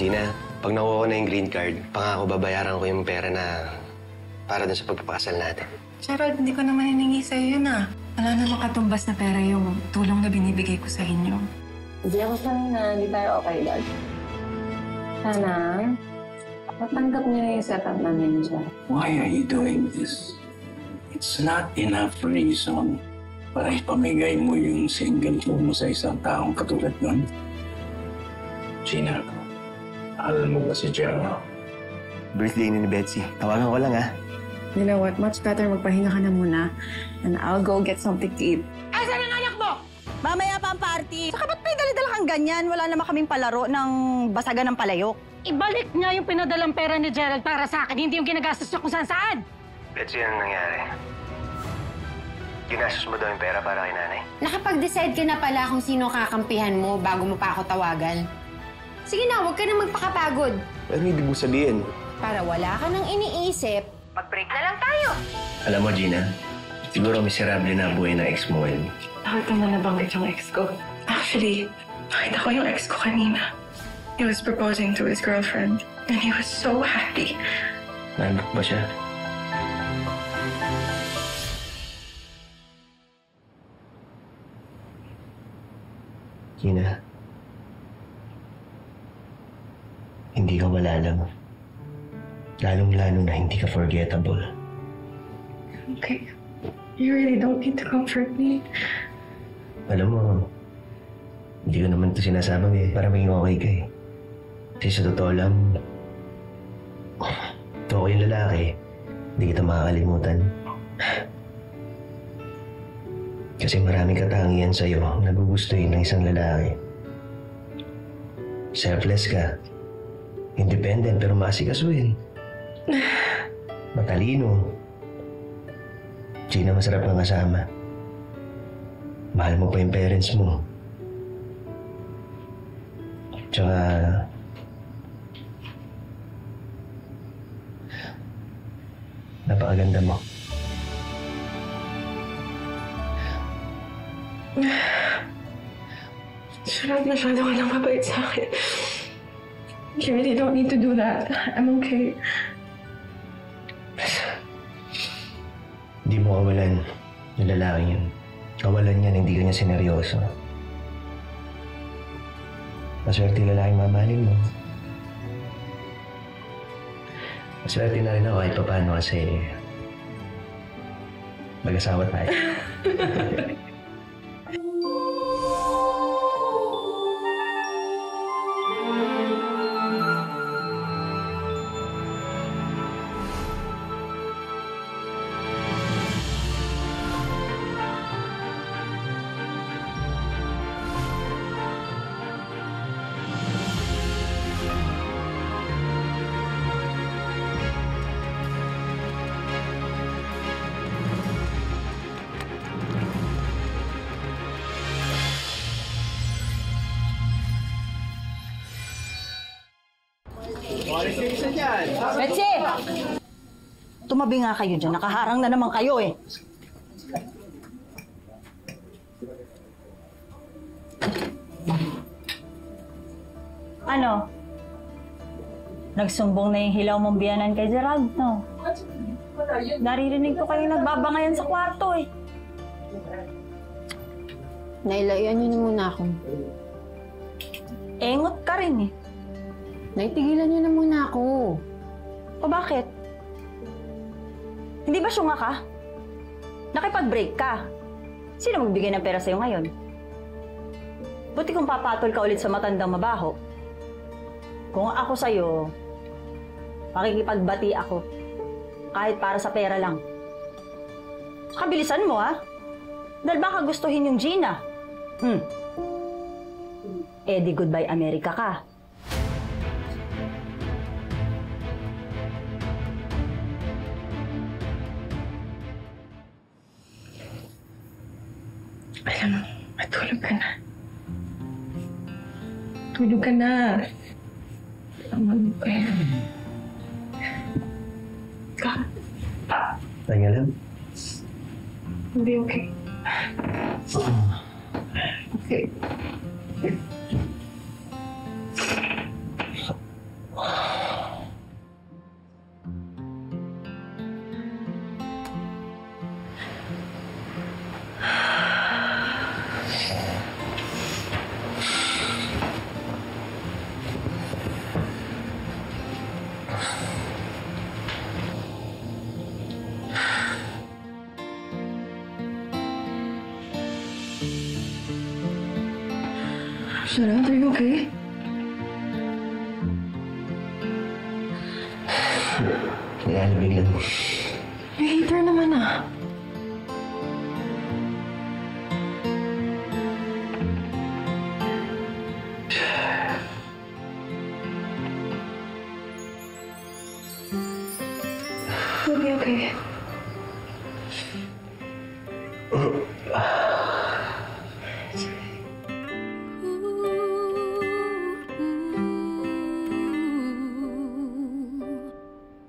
Gina, pag nakuha ko na yung green card, pangako babayaran ko yung pera na para dun sa pagpapakasal natin. Gerald, hindi ko naman hiningi sa'yo yun ah. Wala namang katumbas na pera yung tulong na binibigay ko sa inyo. Hindi ako sanay na hindi tayo okay, Dad. Sana, matanggap niyo yung setup namin siya. Why are you doing this? It's not enough reason para ipamigay mo yung single mo sa isang taong katulad nun. Gina, alam mo ba si Gemma? Birthday ni Betsy. Tawagan ko lang, ha? You know what? Much better magpahinga ka na muna and I'll go get something to eat. Asan ang anak mo? Mamaya pa ang party. Saka ba't may dala-dala kang ganyan? Wala naman kaming palaro ng basagan ng palayok. Ibalik niya yung pinadalang pera ni Gerald para sa akin, hindi yung ginagastos niya kung saan-saan. Betsy, anong nangyari? Ginastos mo daw yung pera para kay nanay? Nakapag-decide ka na pala kung sino kakampihan mo bago mo pa ako tawagan. Sige na, huwag ka na magpakapagod. Ano ibig mo sabihin? Para wala ka nang iniisip, mag-break na lang tayo. Alam mo, Gina, siguro miserable na buhay ng ex mo ngayon. Bakit naman nabanggit yung ex ko? Actually, nakita ko yung ex ko kanina. He was proposing to his girlfriend and he was so happy. Nalok ba siya? Gina, hindi ka malalam. Lalong-lalo na hindi ka forgettable. Okay. You really don't need to comfort me. Alam mo, hindi ko naman ito sinasabi para maging okay ka eh. Kasi sa totoo lang, ito ako yung lalaki, hindi kita makakalimutan. Kasi maraming katangian sa'yo na gugustuhin ng isang lalaki. Selfless ka. Independent pero maasikasuhin. Matalino. Gina, masarap kang kasama. Mahal mo pa yung parents mo. Tsaka... napakaganda mo. Gerald, masyado ka lang mabait sa akin. You really don't need to do that. I'm okay. Hindi mo kawalan yung lalaking yun. Kawalan yan, hindi ka niya sineryoso. Maswerte yung lalaking mamahalin mo. Maswerte na rin ako kahit paano kasi mag-asawa tayo. Betsy! Tumabi nga kayo dyan. Nakaharang na naman kayo eh. Ano? Nagsumbong na yung hilaw mong biyanan kay Gerald, no? Naririnig ko kayo nagbabangayan sa kwarto eh. Nailayan niyo na muna ako. Engot ka rin eh. Naitigilan niyo na muna ako. O bakit? Hindi ba syunga ka? Nakipag-break ka. Sino magbigay ng pera sa'yo ngayon? Buti kung papatol ka ulit sa matandang mabaho. Kung ako sa'yo, makikipagbati ako. Kahit para sa pera lang. Kabilisan mo ha? Dahil baka gustuhin yung Gina. Eh di goodbye America ka. Alam mo, matulog ka na. Tulog ka na. Aman pa yan. Ka? Pahinga lang. Hindi okay. Okay. Gerald, are you okay? Nilalabig lang. May heater naman ah. You'll be okay.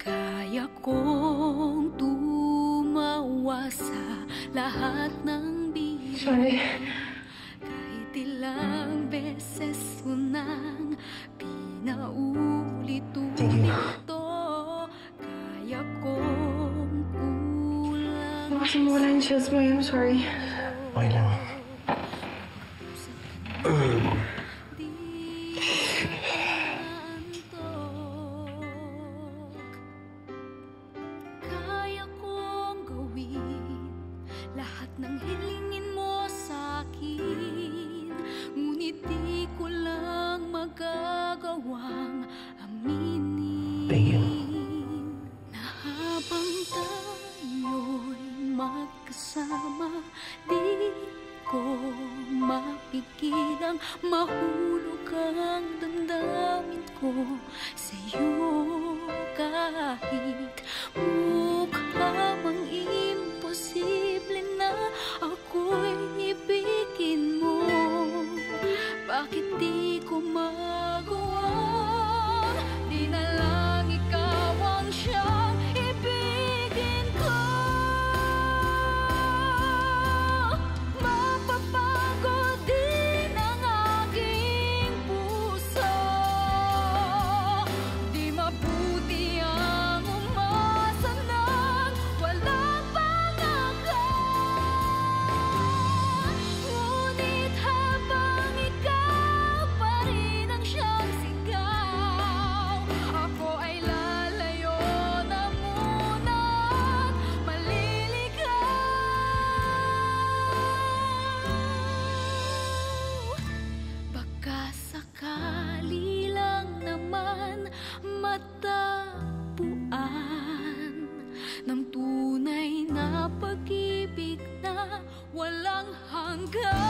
Kaya kong tumawa sa lahat ng biro. Sorry. Kahit ilang beses ko nang pinaulit-ulit ito, kaya kong kulang. Baka mawala yung chills mo. I'm sorry. Okay lang. Kaya kong gawin lahat ng hilingin mo sa'kin, ngunit di ko lang magagawang aminin. Thank you. Na habang tayo'y magkasama, di ko mapigilang mahulog ang damdamin ko sa'yo. Kahit mukha mang imposible na ako'y ibigin mo, bakit di ko magawa? Di na lang ikaw ang siyang ibigin ko. Mapapagod din ang aking puso, di mabuti ang umasa ng walang pangalan. Ngunit habang ikaw pa rin ang siyang sigaw, ako ay lalayo na muna at maliligaw. Baka sakali lang naman matagpuan ng tunay na pag-ibig na walang hanggan.